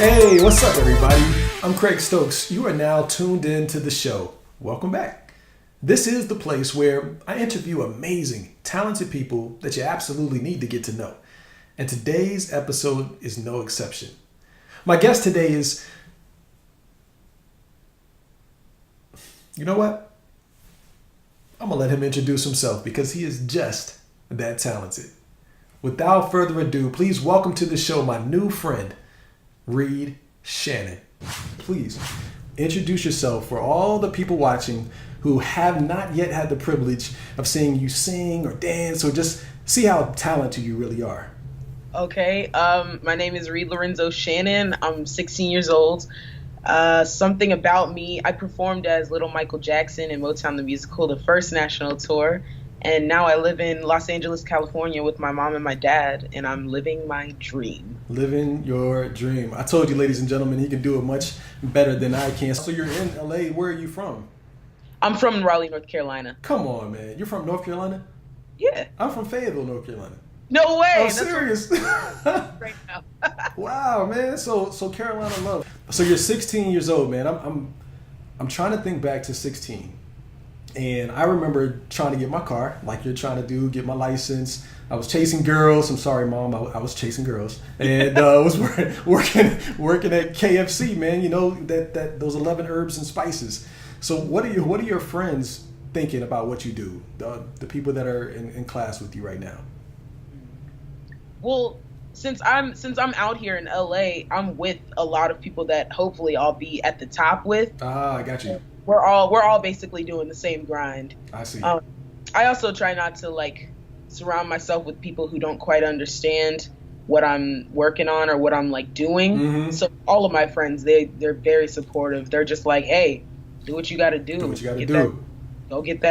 Hey, what's up, everybody? I'm Craig Stokes. You are now tuned in to the show. Welcome back. This is the place where I interview amazing, talented people that you absolutely need to get to know. And today's episode is no exception. My guest today is, you know what? I'm going to let him introduce himself because he is just that talented. Without further ado, please welcome to the show my new friend, Reed Shannon. Please introduce yourself for all the people watching who have not yet had the privilege of seeing you sing or dance or just see how talented you really are. Okay, my name is Reed Lorenzo Shannon. I'm 16 years old. Something about me, I performed as Little Michael Jackson in Motown the Musical, the first national tour. And now I live in Los Angeles, California with my mom and my dad, and I'm living my dream. Living your dream. I told you, ladies and gentlemen, he can do it much better than I can. So you're in LA. Where are you from? I'm from Raleigh, North Carolina. Come on, man. You're from North Carolina? Yeah. I'm from Fayetteville, North Carolina. No way. I'm serious. Right now. Wow, man. So Carolina love. So you're 16 years old, man. I'm trying to think back to 16. And I remember trying to get my car, like you're trying to do, get my license. I was chasing girls. I'm sorry, Mom. I was chasing girls, and was working at KFC, man. You know that those 11 herbs and spices. So what are your friends thinking about what you do? The people that are in class with you right now. Well, since I'm out here in LA, I'm with a lot of people that hopefully I'll be at the top with. Ah, I got you. We're all basically doing the same grind. I see. I also try not to surround myself with people who don't quite understand what I'm working on or what I'm doing. Mm-hmm. So all of my friends, they're very supportive. They're just like, hey, do what you got to do. Do what you got to do. Go get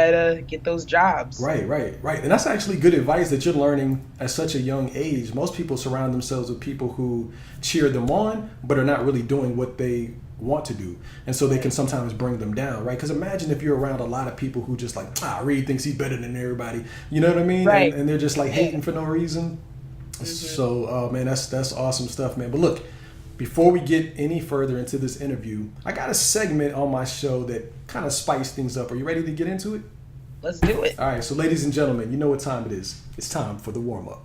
those jobs. Right. And that's actually good advice that you're learning at such a young age. Most people surround themselves with people who cheer them on, but are not really doing what they want to do. And so they can sometimes bring them down, right? Because imagine if you're around a lot of people who just Reed thinks he's better than everybody. You know what I mean? Right. And they're just hating for no reason. Mm-hmm. So, man, that's awesome stuff, man. But look, before we get any further into this interview, I got a segment on my show that kind of spice things up. Are you ready to get into it? Let's do it. All right, so ladies and gentlemen, you know what time it is. It's time for the warm-up.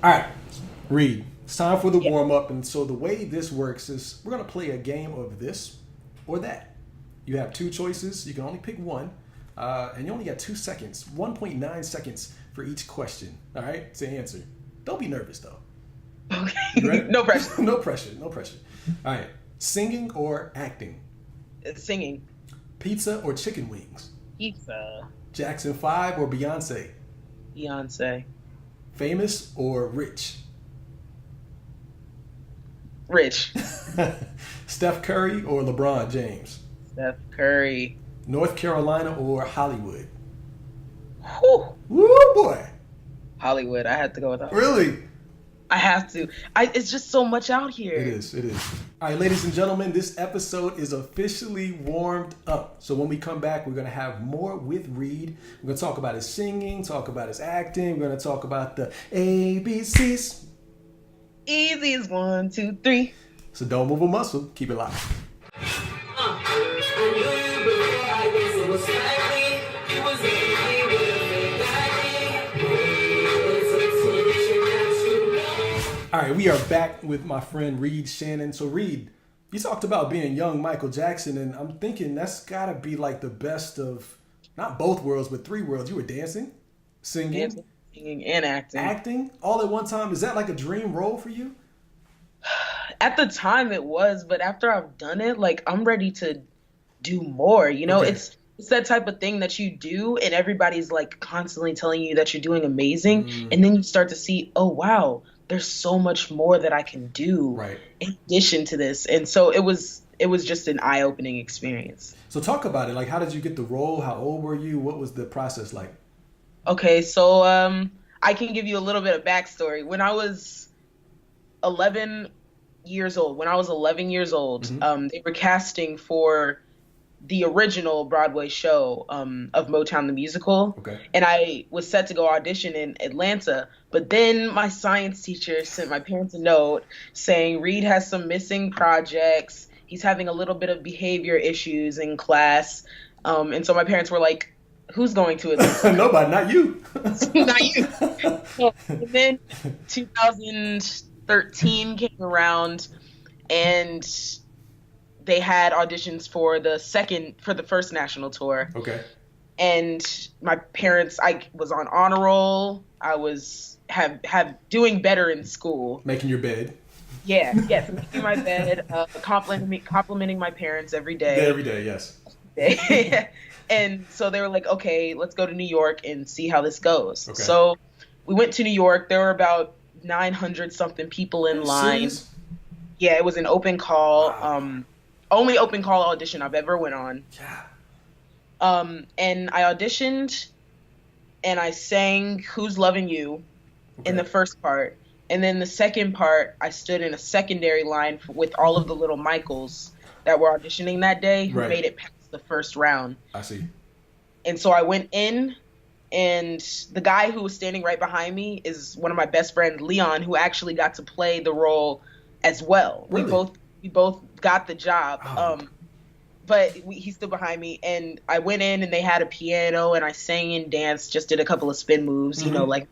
All right, Reed, it's time for the warm-up. And so the way this works is we're going to play a game of this or that. You have two choices. You can only pick one. And you only got 2 seconds, 1.9 seconds for each question, all right, to answer. Don't be nervous, though. Okay. You ready? No pressure. No pressure. All right. Singing or acting? Singing. Pizza or chicken wings? Pizza. Jackson 5 or Beyonce? Beyonce. Famous or rich? Rich. Steph Curry or LeBron James? Steph Curry. North Carolina or Hollywood? Whew. Woo, boy. Hollywood. I had to go with Hollywood. Really? I have to. It's just so much out here. It is. All right, ladies and gentlemen, this episode is officially warmed up. So when we come back, we're going to have more with Reed. We're going to talk about his singing, talk about his acting. We're going to talk about the ABCs. Easy as 1, 2, 3. So don't move a muscle. Keep it live. All right, we are back with my friend Reed Shannon. So Reed, you talked about being young Michael Jackson, and I'm thinking that's gotta be the best of not both worlds, but 3 worlds. You were dancing, singing, and acting. Acting all at one time. Is that a dream role for you? At the time it was, but after I've done it, I'm ready to do more. You know, okay. It's that type of thing that you do and everybody's constantly telling you that you're doing amazing. And then you start to see, oh, wow, there's so much more that I can do in addition to this. And so it was just an eye-opening experience. So talk about it. How did you get the role? How old were you? What was the process like? Okay, so I can give you a little bit of backstory. When I was 11 years old, Mm-hmm. they were casting for the original Broadway show of Motown the Musical. Okay. And I was set to go audition in Atlanta. But then my science teacher sent my parents a note saying Reed has some missing projects. He's having a little bit of behavior issues in class. And so my parents were like, who's going to Atlanta? Nobody, not you. Not you. And then 2013 came around, and they had auditions for the first national tour. Okay. And my parents, I was on honor roll. I was have doing better in school. Making your bed. Yeah, yes, making my bed, complimenting my parents every day. Every day, yes. And so they were like, okay, let's go to New York and see how this goes. Okay. So we went to New York. There were about 900 something people in line. Serious? Yeah, it was an open call. Wow. Only open call audition I've ever went on. Yeah. And I auditioned and I sang Who's Loving You in the first part. And then the second part, I stood in a secondary line with all of the little Michaels that were auditioning that day who made it past the first round. I see. And so I went in, and the guy who was standing right behind me is one of my best friends, Leon, who actually got to play the role as well. Really? We both got the job. Oh. But he stood behind me, and I went in, and they had a piano, and I sang and danced, just did a couple of spin moves, you know, like.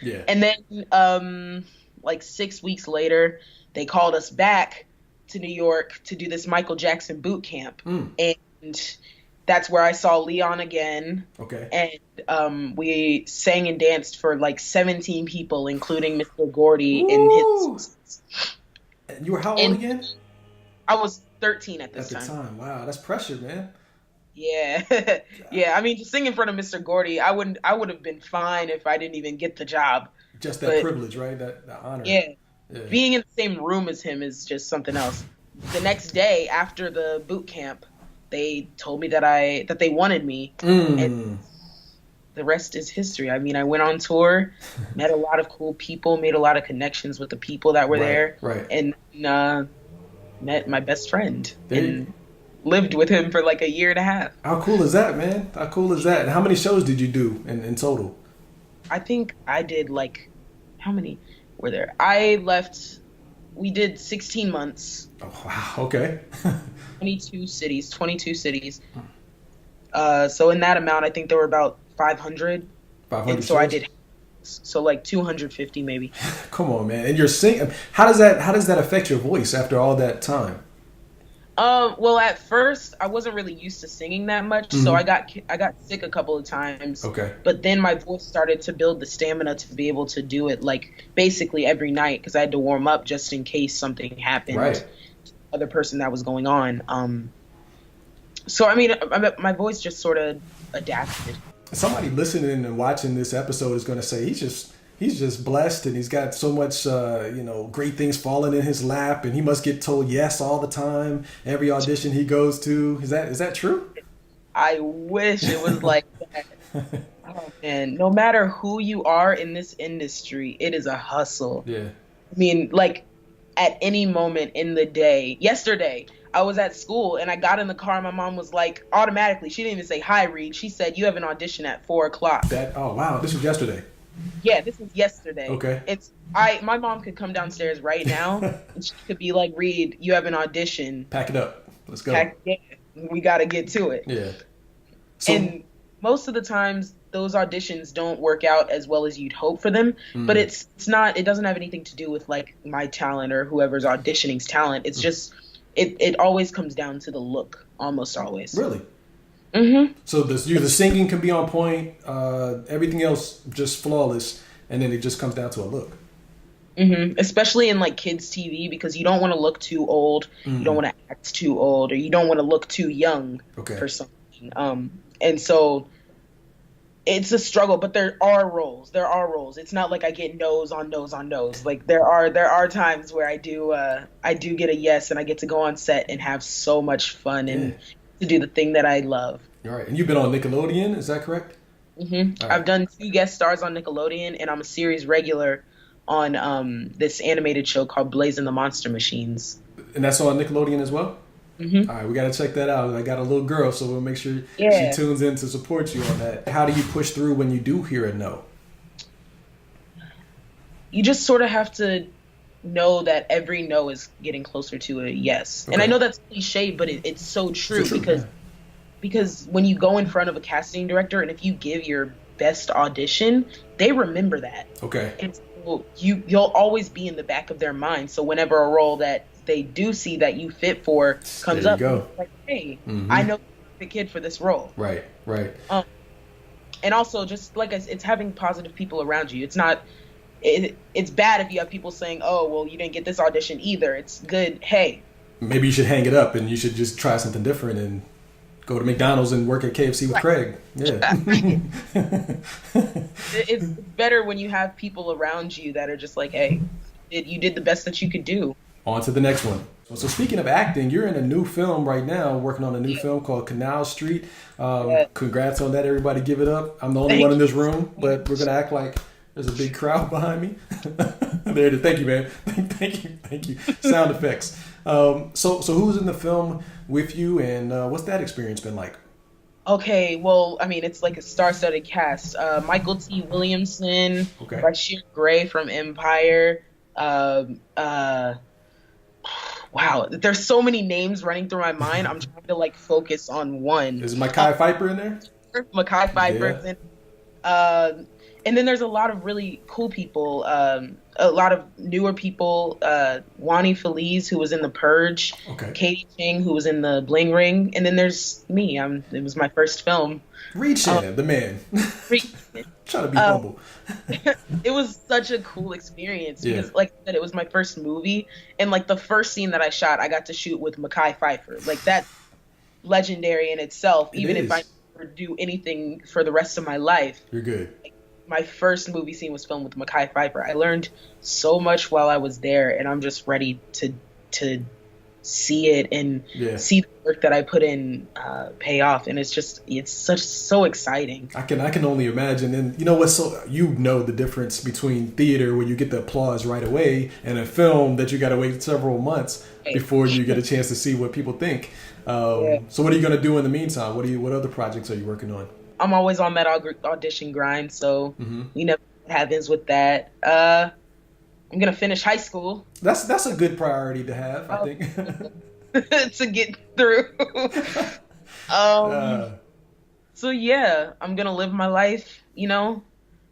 Yeah. And then, like 6 weeks later, they called us back to New York to do this Michael Jackson boot camp. And that's where I saw Leon again. Okay. And we sang and danced for like 17 people, including Mr. Gordy and his. You were how old again? I was 13 at this time. At the time. Wow, that's pressure, man. Yeah. Yeah. I mean, to sing in front of Mr. Gordy, I would have been fine if I didn't even get the job. Just that privilege, right? That honor. Yeah. Being in the same room as him is just something else. The next day after the boot camp, they told me that they wanted me, and the rest is history. I mean, I went on tour, met a lot of cool people, made a lot of connections with the people that were there, and met my best friend and lived with him for like a year and a half. How cool is that, man? How cool is that? And how many shows did you do in total? I think I did like, how many were there? We did 16 months. Oh, wow. Okay. 22 cities. So in that amount, I think there were about 500. 500 and so shows? I did, so like 250 maybe. Come on, man. And you're singing. How does that affect your voice after all that time? Well, at first I wasn't really used to singing that much, so I got sick a couple of times. Okay. But then my voice started to build the stamina to be able to do it like basically every night, because I had to warm up just in case something happened to the other person that was going on. So I mean, my voice just sort of adapted. Somebody listening and watching this episode is going to say he's just blessed, and he's got so much, great things falling in his lap, and he must get told yes all the time, every audition he goes to. Is that true? I wish it was like that. Oh man, no matter who you are in this industry, it is a hustle. Yeah. I mean, like at any moment in the day. Yesterday, I was at school and I got in the car and my mom was like, automatically, she didn't even say, "Hi, Reed." She said, "You have an audition at 4:00. Oh wow, this was yesterday. Yeah, this was yesterday. Okay. My mom could come downstairs right now and she could be like, "Reed, you have an audition. Pack it up. Let's go. We got to get to it." Yeah. And most of the times those auditions don't work out as well as you'd hope for them, but it doesn't have anything to do with like my talent or whoever's auditioning's talent. It's just, it always comes down to the look, almost always. Really? Mm-hmm. So the singing can be on point, everything else just flawless, and then it just comes down to a look. Mm-hmm. Especially in like kids TV, because you don't want to look too old, you don't want to act too old, or you don't want to look too young for something. And so it's a struggle, but there are roles. It's not like I get no's on no's on no's. Like there are times where I do get a yes, and I get to go on set and have so much fun and to do the thing that I love. All right. And you've been on Nickelodeon, is that correct? Mm-hmm. Right. I've done 2 guest stars on Nickelodeon, and I'm a series regular on this animated show called Blazing the Monster Machines. And that's on Nickelodeon as well? Mm-hmm. All right, we got to check that out. I got a little girl, so we'll make sure Yeah. she tunes in to support you on that. How do you push through when you do hear a no? You just sort of have to know that every no is getting closer to a yes. Okay. And I know that's cliche, but it's so true, because when you go in front of a casting director and if you give your best audition, they remember that. Okay. And so you'll always be in the back of their mind. So whenever a role that they do see that you fit for comes up, like, hey, I know the kid for this role. Right. And also just like it's having positive people around you. It's not. It's bad if you have people saying, oh, well, you didn't get this audition either. It's good. Hey, maybe you should hang it up and you should just try something different and go to McDonald's and work at KFC with Craig. Yeah. It's better when you have people around you that are just like, hey, you did the best that you could do. On to the next one. So speaking of acting, you're in a new film right now, working on a new film called Canal Street. Congrats on that, everybody. Give it up. I'm the only one in this room, but we're going to act like there's a big crowd behind me. There it is. Thank you, man. Thank you. Sound effects. So who's in the film with you, and what's that experience been like? Okay, well, I mean, it's like a star-studded cast. Michael T. Williamson, Bashir Gray from Empire. Wow, there's so many names running through my mind. I'm trying to like focus on one. Is Mekhi Phifer in there? Mekhi Phifer's in. And then there's a lot of really cool people, a lot of newer people. Wani Feliz, who was in The Purge. Katie Ching, who was in The Bling Ring. And then there's me. It was my first film. Reed Shannon, the man. Trying to be humble. It was such a cool experience because, like I said, it was my first movie. And, like, the first scene that I shot, I got to shoot with Mekhi Phifer. Like, that's legendary in itself. Even if I never do anything for the rest of my life. You're good. My first movie scene was filmed with Mekhi Phifer. I learned so much while I was there, and I'm just ready to see it and see the work that I put in pay off. And it's so exciting. I can only imagine. And you know what's the difference between theater where you get the applause right away and a film that you got to wait several months before you get a chance to see what people think. So what are you going to do in the meantime? What other projects are you working on? I'm always on that audition grind, so we never know what happens with that. I'm gonna finish high school. That's a good priority to have, I think. To get through. So yeah, I'm gonna live my life,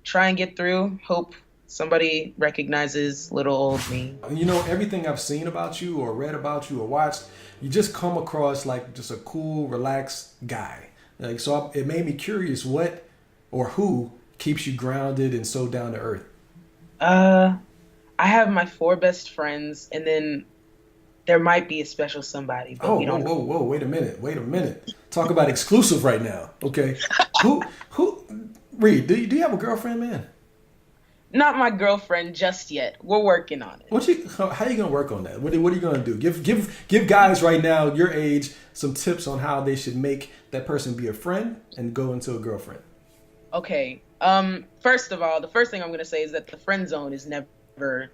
try and get through. Hope somebody recognizes little old me. Everything I've seen about you or read about you or watched, you just come across like just a cool, relaxed guy. So it made me curious what or who keeps you grounded and so down to earth. I have my 4 best friends, and then there might be a special somebody. But whoa, wait a minute. Talk about exclusive right now. Okay. who Reed, do you have a girlfriend, man? Not my girlfriend just yet. We're working on it. How are you gonna work on that? What are you gonna do? Give guys right now your age some tips on how they should make that person be a friend and go into a girlfriend. Okay. First of all, the first thing I'm gonna say is that the friend zone is never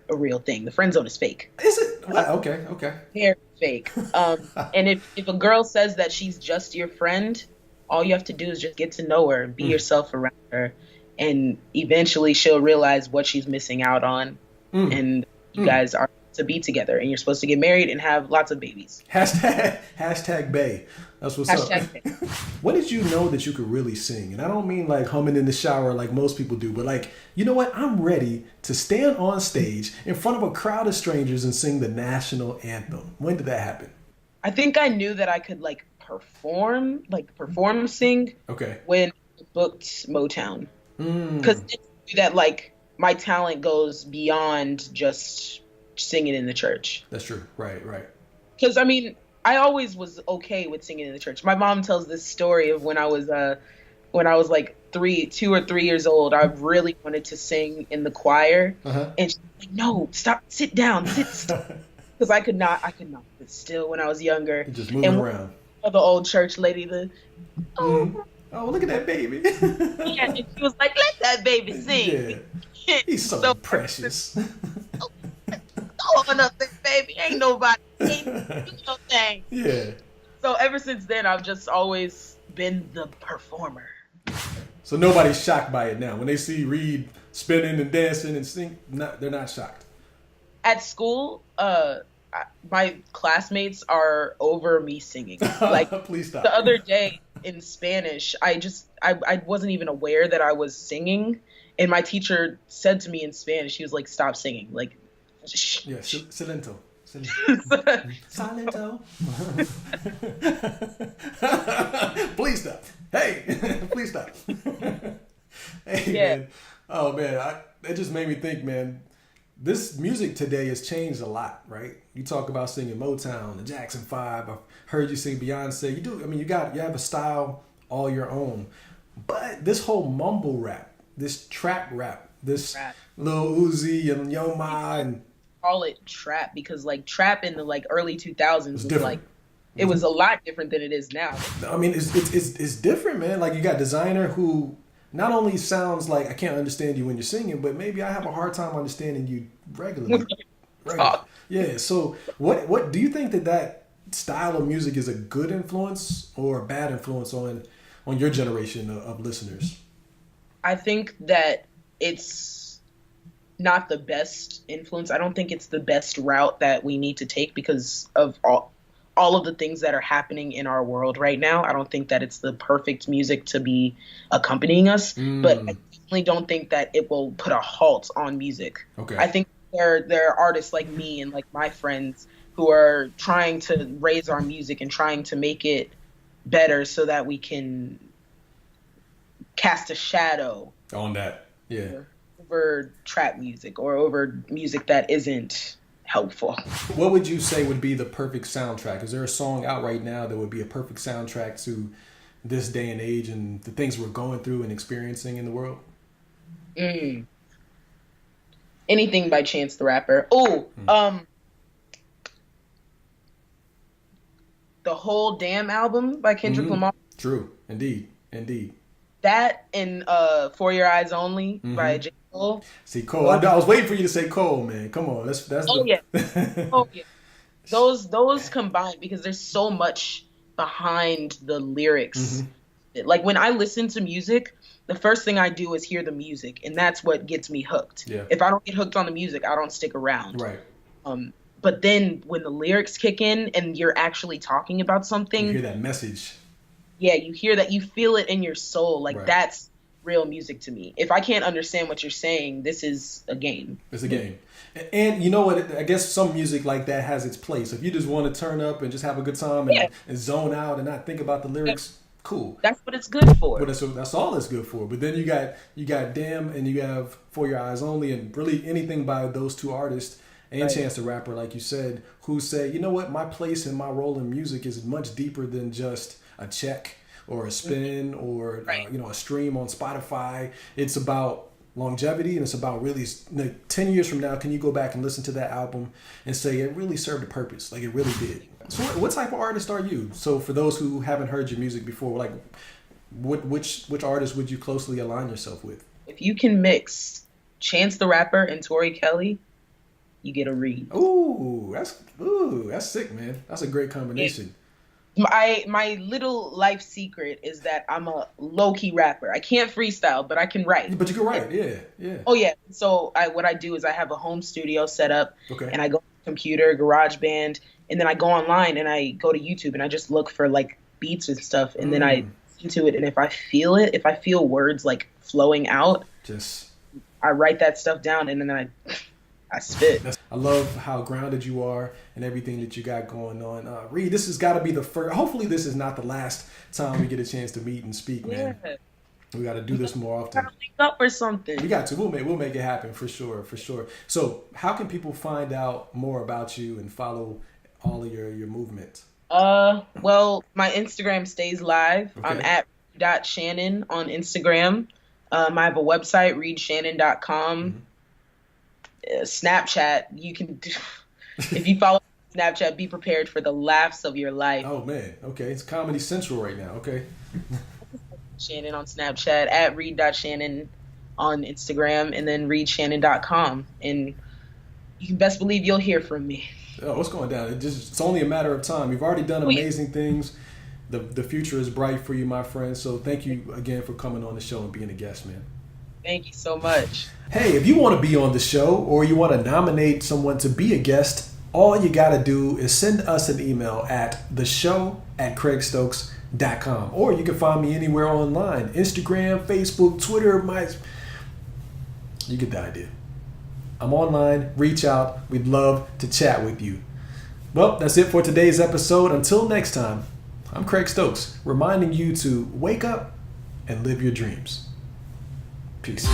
a real thing. The friend zone is fake. Is it? Okay. They're fake. And if a girl says that she's just your friend, all you have to do is just get to know her and be yourself around her. And eventually she'll realize what she's missing out on. And you guys are to be together. And you're supposed to get married and have lots of babies. Hashtag bae. That's what's up. When did you know that you could really sing? And I don't mean like humming in the shower like most people do. But like, you know what? I'm ready to stand on stage in front of a crowd of strangers and sing the national anthem. When did that happen? I think I knew that I could perform sing. Okay. When I booked Motown. Because that my talent goes beyond just singing in the church. That's true. Right. Because I always was okay with singing in the church. My mom tells this story of when I was like 2 or 3 years old. I really wanted to sing in the choir, and she's like, "No, stop, sit down, because I could not sit still when I was younger. You're just moving around. The old church lady, oh, look at that baby. Yeah, and she was like, "Let that baby sing." Yeah. He's so precious. Hold up there, baby. Ain't nobody thing. Yeah. So ever since then, I've just always been the performer. So nobody's shocked by it now. When they see Reed spinning and dancing and sing, they're not shocked. At school, my classmates are over me singing. Like, please stop. The other day in Spanish, I wasn't even aware that I was singing, and my teacher said to me in Spanish, she was like, "Stop singing." Like, shh. Yeah, silento. Silento. Please stop. Hey, please stop. Hey, yeah. Man. Oh, man. It just made me think, man, this music today has changed a lot, right? You talk about singing Motown, the Jackson 5. I've heard you sing Beyonce. You do. I mean, you have a style all your own. But this whole mumble rap, this trap rap, this Lil Uzi and Yo Ma and call it trap because like trap in the like early 2000s was like it was a lot different than it is now. I mean, it's different, man. Like you got Designer who not only sounds like I can't understand you when you're singing, but maybe I have a hard time understanding you regularly. Yeah. So what do you think that style of music is a good influence or a bad influence on your generation of listeners? I think that it's not the best influence. I don't think it's the best route that we need to take because of all of the things that are happening in our world right now. I don't think that it's the perfect music to be accompanying us, but I definitely don't think that it will put a halt on music. Okay. I think there are artists like me and like my friends who are trying to raise our music and trying to make it better so that we can cast a shadow on that. Yeah. Over trap music or over music that isn't helpful. What would you say would be the perfect soundtrack? Is there a song out right now that would be a perfect soundtrack to this day and age and the things we're going through and experiencing in the world? Anything by Chance the Rapper. The whole Damn album by Kendrick Lamar. True. Indeed. That and For Your Eyes Only by J. Cole. See, Cole. I was waiting for you to say Cole, man. Come on. Yeah. Those combined because there's so much behind the lyrics. Like when I listen to music, the first thing I do is hear the music, and that's what gets me hooked. Yeah. If I don't get hooked on the music, I don't stick around. Right. But then when the lyrics kick in and you're actually talking about something, you hear that message. Yeah, you hear that, you feel it in your soul. Like that's real music to me. If I can't understand what you're saying, this is a game. It's a game. And you know what? I guess some music like that has its place. If you just want to turn up and just have a good time and zone out and not think about the lyrics, cool. That's what it's good for. But that's all it's good for. But then you got Damn and you have For Your Eyes Only and really anything by those two artists and Chance the Rapper, like you said, who say, you know what, my place and my role in music is much deeper than just a check or a spin or a stream on Spotify. It's about longevity and it's about really 10 years from now, can you go back and listen to that album and say it really served a purpose, like it really did. So what type of artist are you? So for those who haven't heard your music before, like which artist would you closely align yourself with? If you can mix Chance the Rapper and Tori Kelly, you get a Reed. Ooh, that's sick, man. That's a great combination. My little life secret is that I'm a low-key rapper. I can't freestyle, but I can write. But you can write, yeah. Oh, yeah. So what I do is I have a home studio set up, and I go to the computer, GarageBand, and then I go online and I go to YouTube and I just look for like beats and stuff, and then I listen to it, and if I feel words like flowing out, I write that stuff down, and then I spit. I love how grounded you are and everything that you got going on. Reed, this has got to be the first. Hopefully, this is not the last time we get a chance to meet and speak, man. We got to do this more often. Gotta link up or something. We got to. We'll make it happen for sure. So, how can people find out more about you and follow all of your movement? Well, my Instagram stays live. I'm at @Shannon on Instagram. I have a website, readshannon.com. Snapchat, you can if you follow Snapchat, be prepared for the laughs of your life. Oh man, okay, it's Comedy Central right now. Okay. Shannon on Snapchat, at read.shannon on Instagram, and then readshannon.com. And you can best believe you'll hear from me. Oh, what's going down? It's only a matter of time. You've already done Oh, yeah. amazing things. The future is bright for you, my friend. So thank you again for coming on the show and being a guest, man. Thank you so much. Hey, if you want to be on the show or you want to nominate someone to be a guest, all you got to do is send us an email at theshow@craigstokes.com, or you can find me anywhere online: Instagram, Facebook, Twitter. You get the idea. I'm online. Reach out. We'd love to chat with you. Well, that's it for today's episode. Until next time, I'm Craig Stokes, reminding you to wake up and live your dreams. Peace.